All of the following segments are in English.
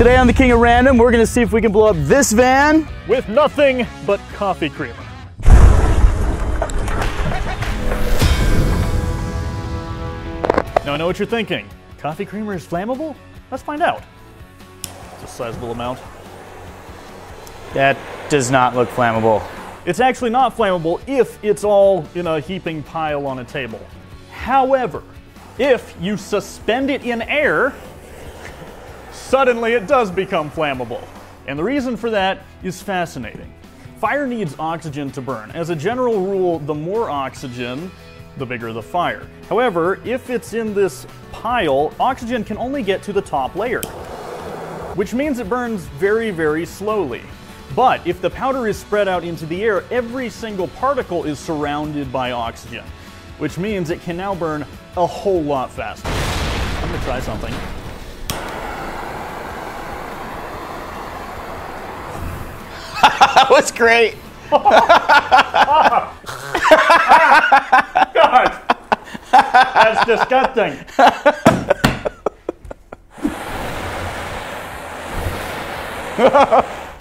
Today on The King of Random, we're gonna see if we can blow up this van with nothing but coffee creamer. Now I know what you're thinking. Coffee creamer is flammable? Let's find out. It's a sizable amount. That does not look flammable. It's actually not flammable if it's all in a heaping pile on a table. However, if you suspend it in air, suddenly it does become flammable. And the reason for that is fascinating. Fire needs oxygen to burn. As a general rule, the more oxygen, the bigger the fire. However, if it's in this pile, oxygen can only get to the top layer, which means it burns very, very slowly. But if the powder is spread out into the air, every single particle is surrounded by oxygen, which means it can now burn a whole lot faster. I'm gonna try something. That was great. God, that's disgusting.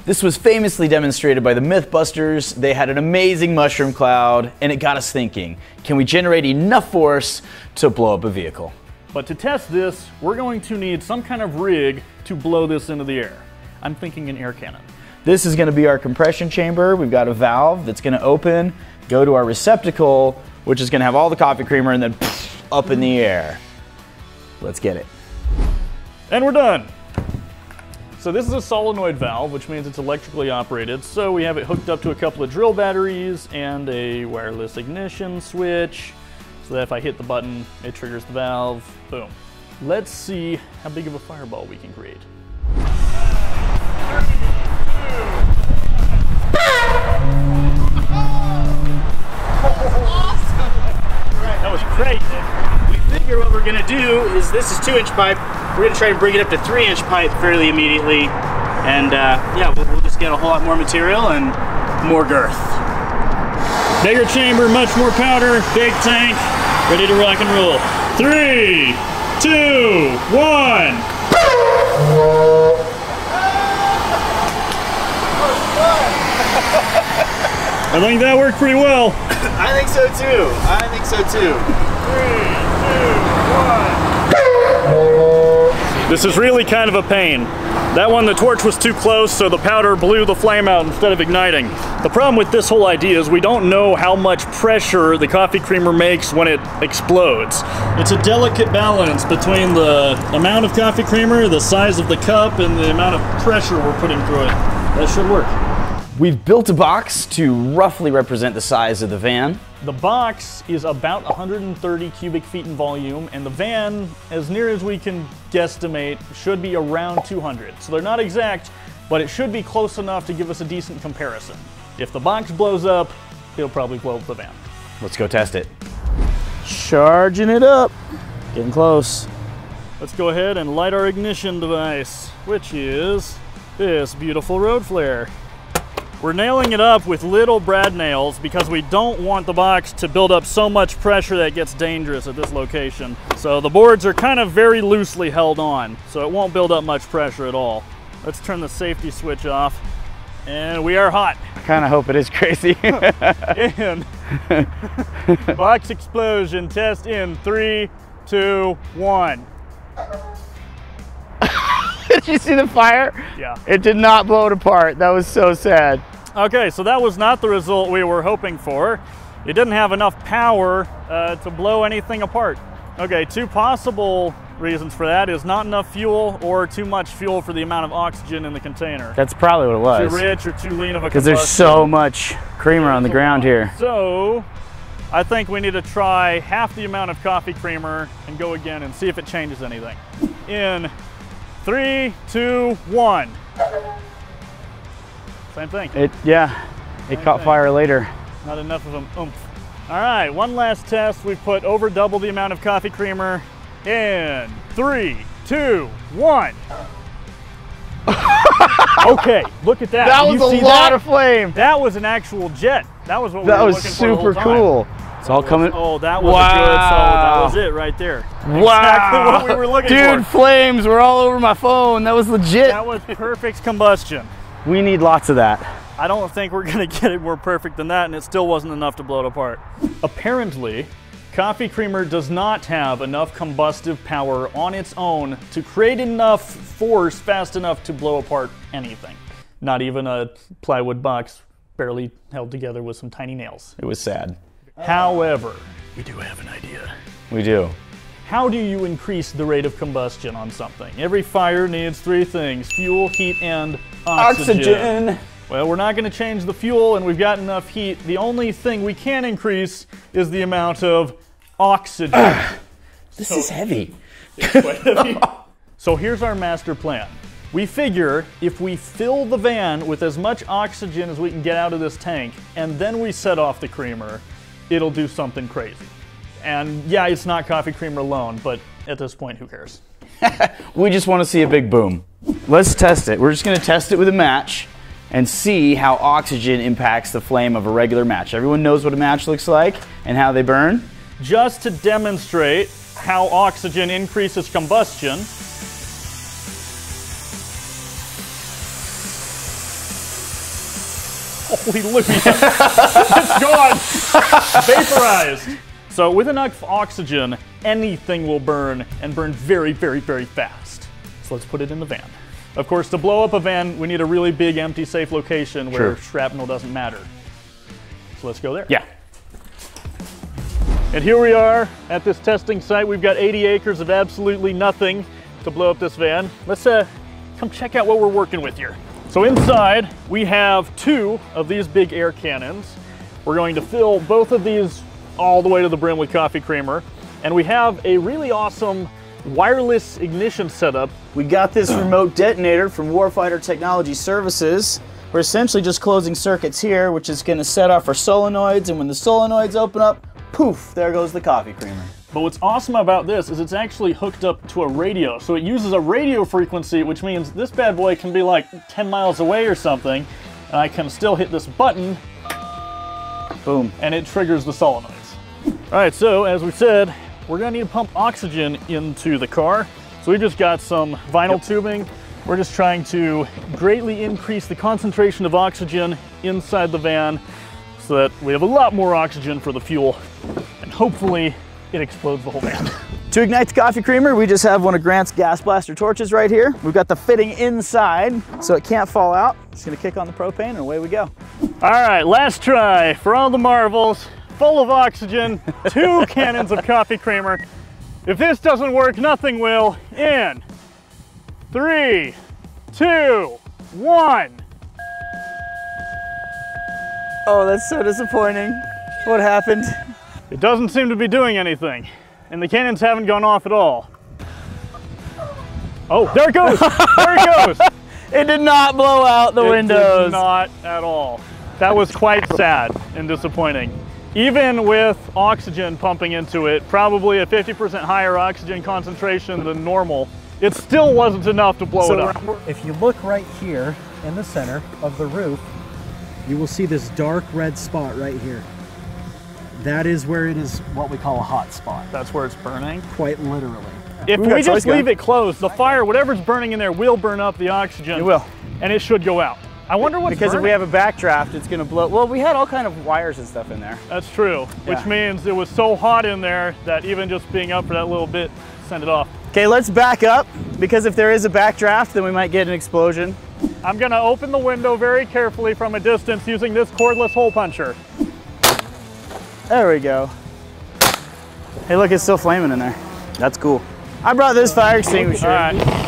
This was famously demonstrated by the Mythbusters. They had an amazing mushroom cloud, and it got us thinking, can we generate enough force to blow up a vehicle? But to test this, we're going to need some kind of rig to blow this into the air. I'm thinking an air cannon. This is going to be our compression chamber. We've got a valve that's going to open, go to our receptacle, which is going to have all the coffee creamer, and then up in the air. Let's get it. And we're done. So this is a solenoid valve, which means it's electrically operated. So we have it hooked up to a couple of drill batteries and a wireless ignition switch, so that if I hit the button, it triggers the valve. Boom. Let's see how big of a fireball we can create. That was crazy. We figure what we're gonna do is, this is 2-inch pipe. We're gonna try to bring it up to 3-inch pipe fairly immediately. And yeah, we'll just get a whole lot more material and more girth. Bigger chamber, much more powder, big tank, ready to rock and roll. 3, 2, 1. I think that worked pretty well. I think so too. I think so too. 3, 2, 1. This is really kind of a pain. That one, the torch was too close, so the powder blew the flame out instead of igniting. The problem with this whole idea is we don't know how much pressure the coffee creamer makes when it explodes. It's a delicate balance between the amount of coffee creamer, the size of the cup, and the amount of pressure we're putting through it. That should work. We've built a box to roughly represent the size of the van. The box is about 130 cubic feet in volume, and the van, as near as we can guesstimate, should be around 200. So they're not exact, but it should be close enough to give us a decent comparison. If the box blows up, it'll probably blow up the van. Let's go test it. Charging it up. Getting close. Let's go ahead and light our ignition device, which is this beautiful road flare. We're nailing it up with little brad nails because we don't want the box to build up so much pressure that it gets dangerous at this location. So the boards are kind of very loosely held on, so it won't build up much pressure at all. Let's turn the safety switch off, and we are hot. I kind of hope it is crazy. And box explosion test in 3, 2, 1. Did you see the fire? Yeah. It did not blow it apart. That was so sad. Okay, so that was not the result we were hoping for. It didn't have enough power to blow anything apart. Okay, two possible reasons for that is not enough fuel or too much fuel for the amount of oxygen in the container. That's probably what it was. Too rich or too lean of a because there's so much creamer on the ground here. So I think we need to try half the amount of coffee creamer and go again and see if it changes anything. In 3, 2, 1. Same thing. It caught fire later. Not enough of them oomph. All right, one last test. We've put over double the amount of coffee creamer in 3, 2, 1. Okay, look at that. That was a lot of flame. That was an actual jet. That was what we were looking looking for the whole super time. cool. It's all coming. Oh, that was a good, so that was it right there. Wow. Exactly what we were looking for. Dude, flames were all over my phone. That was legit. That was perfect combustion. We need lots of that. I don't think we're gonna get it more perfect than that, and it still wasn't enough to blow it apart. Apparently, coffee creamer does not have enough combustive power on its own to create enough force fast enough to blow apart anything. Not even a plywood box barely held together with some tiny nails. It was sad. However, we do have an idea. We do. How do you increase the rate of combustion on something? Every fire needs three things: fuel, heat, and oxygen. Well, we're not going to change the fuel, and we've got enough heat. The only thing we can increase is the amount of oxygen. This is heavy. It's quite heavy. So here's our master plan. We figure if we fill the van with as much oxygen as we can get out of this tank, and then we set off the creamer, it'll do something crazy. And yeah, it's not coffee creamer alone, but at this point, who cares? We just want to see a big boom. Let's test it. We're just going to test it with a match and see how oxygen impacts the flame of a regular match. Everyone knows what a match looks like and how they burn? Just to demonstrate how oxygen increases combustion, holy Louie, it's gone, vaporized. So with enough oxygen, anything will burn, and burn very, very, very fast. So let's put it in the van. Of course, to blow up a van, we need a really big, empty, safe location where shrapnel doesn't matter. So let's go there. Yeah. And here we are at this testing site. We've got 80 acres of absolutely nothing to blow up this van. Let's come check out what we're working with here. So inside, we have two of these big air cannons. We're going to fill both of these all the way to the brim with coffee creamer. And we have a really awesome wireless ignition setup. We got this remote detonator from Warfighter Technology Services. We're essentially just closing circuits here, which is going to set off our solenoids, and when the solenoids open up, poof, there goes the coffee creamer. But what's awesome about this is it's actually hooked up to a radio. So it uses a radio frequency, which means this bad boy can be like 10 miles away or something, and I can still hit this button, boom, and it triggers the solenoids. All right, so as we said, we're gonna need to pump oxygen into the car. So we just got some vinyl tubing. We're just trying to greatly increase the concentration of oxygen inside the van so that we have a lot more oxygen for the fuel, and hopefully it explodes the whole van. To ignite the coffee creamer, we just have one of Grant's gas blaster torches right here. We've got the fitting inside so it can't fall out. Just gonna kick on the propane and away we go. All right, last try for all the marvels. Full of oxygen, 2 cannons of coffee creamer. If this doesn't work, nothing will. In 3, 2, 1. Oh, that's so disappointing. What happened? It doesn't seem to be doing anything, and the cannons haven't gone off at all. Oh, there it goes! There it goes! It did not blow out the windows. It did not at all. That was quite sad and disappointing. Even with oxygen pumping into it, probably a 50% higher oxygen concentration than normal, it still wasn't enough to blow it up. If you look right here in the center of the roof, you will see this dark red spot right here. That is where it is what we call a hot spot. That's where it's burning? Quite literally. If we just leave it closed, the fire, whatever's burning in there, will burn up the oxygen. It will. And it should go out. I wonder what's Because burning. if we have a backdraft, it's going to blow. Well, we had all kind of wires and stuff in there. That's true, which means it was so hot in there that even just being up for that little bit sent it off. Okay, let's back up, because if there is a backdraft, then we might get an explosion. I'm going to open the window very carefully from a distance using this cordless hole puncher. There we go. Hey, look, it's still flaming in there. That's cool. I brought this fire extinguisher. All right.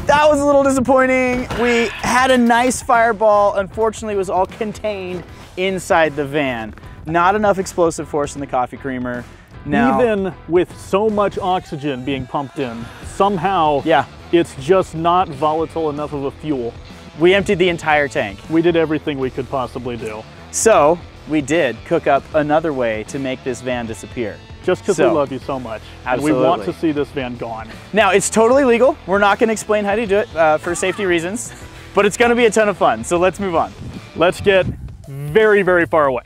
That was a little disappointing. We had a nice fireball. Unfortunately, it was all contained inside the van. Not enough explosive force in the coffee creamer. Now, even with so much oxygen being pumped in, somehow it's just not volatile enough of a fuel. We emptied the entire tank. We did everything we could possibly do. So we did cook up another way to make this van disappear. Just because we love you so much. Absolutely. And we want to see this van gone. Now, it's totally legal. We're not going to explain how to do it for safety reasons, but it's going to be a ton of fun. So let's move on. Let's get very, very far away.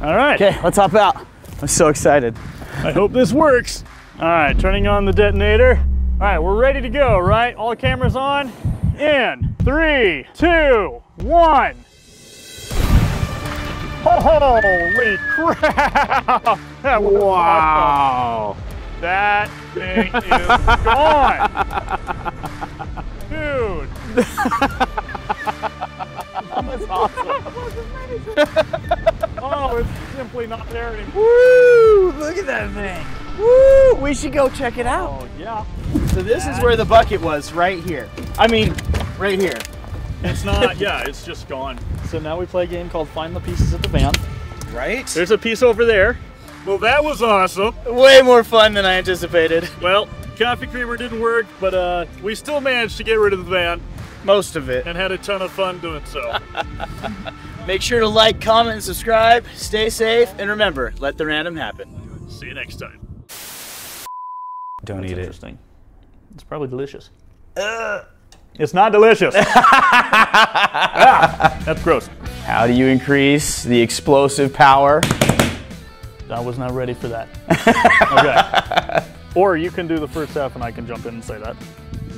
All right. Okay, let's hop out. I'm so excited. I hope this works. All right, turning on the detonator. All right, we're ready to go, right? All cameras on. In 3, 2, 1. Holy crap! That was Wow. awesome. That thing is gone. Dude. That's awesome. Oh, it's simply not there anymore. Woo! Look at that thing. Woo! We should go check it out. Oh, yeah. So this is where the bucket was, right here. I mean, right here. It's not, yeah, it's just gone. So now we play a game called Find the Pieces of the Van. Right? There's a piece over there. Well, that was awesome. Way more fun than I anticipated. Well, coffee creamer didn't work, but we still managed to get rid of the van Most of it. and had a ton of fun doing so. Make sure to like, comment, and subscribe. Stay safe, and remember, let the random happen. See you next time. Don't That's eat it. interesting. It's probably delicious. It's not delicious. That's gross. How do you increase the explosive power? I was not ready for that. Okay. Or you can do the first half and I can jump in and say that.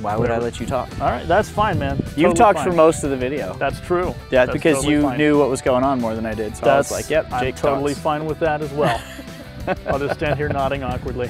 Why would I let you talk? All right, that's fine, man. You Totally talked fine. for most of the video. That's true. Yeah, That's because totally you fine. knew what was going on more than I did. So I was like, yep, Jake I'm totally talks. fine with that as well. I'll just stand here nodding awkwardly.